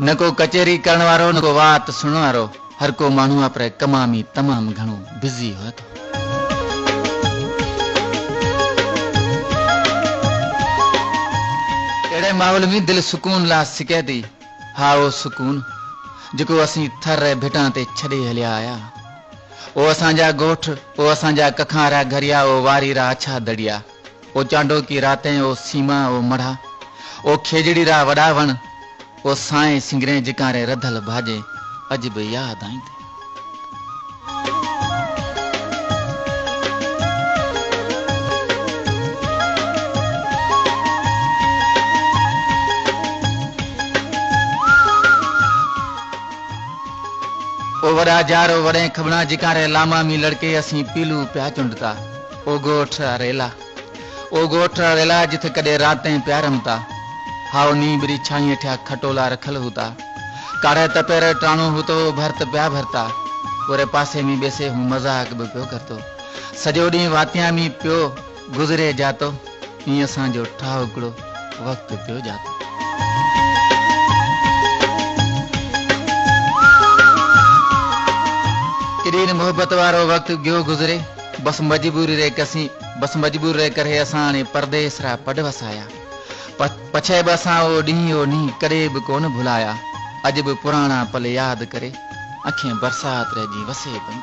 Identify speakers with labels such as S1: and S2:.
S1: न को कचेरी करण वारो न को बात सुणण वारो, हर को माण्हू पर कमा में तमाम घणो बिज़ी हो तो। अड़े माहौल में दिल सुकून ला सिके थी। हा वो सुकून जो असी थर भिटां ते छड़े हलिया आया। ओ असांजा गोठ, ओ असांजा कखारा घरिया, ओ वारी रा अच्छा दड़िया, ओ चांडो की रातें, ओ सीमा, ओ मढ़ा, ओ खेजड़ी रा वड़ा वण, ओ साए सिंगरे जिकारे रधल भाजे अज भी याद आई थी। ओ वड़ा जार, ओ वड़े खबना जिकारे लामा मी लड़के असी पीलू प्या चुंडता। ओ गोठ रेला, ओ गोठ रेला जिथे कदे रातें प्या रमता। हाउ नी बिरी छाई ठा खटोला रखल होता। काढ़े तपेरे टाणो होतो भरत प्या भरता। पूरे पासे में बेसे हूँ मजाक भी प्यो करतो। सजो डी वातिया में प्यो गुजरे जातो। ईं असांजो ठावकड़ो वक्त प्यो जातो। किरीन मोहब्बत वारो वक्त गयो गुजरे। बस मजबूरी रे कसी, बस मजबूर रे करे असां ने परदेस रा पड वसाया। पछे बसा ओ नी करे भी कोन भुलाया। अज भी पुराना पल याद करे अखें बरसात रह जी वसे बंद।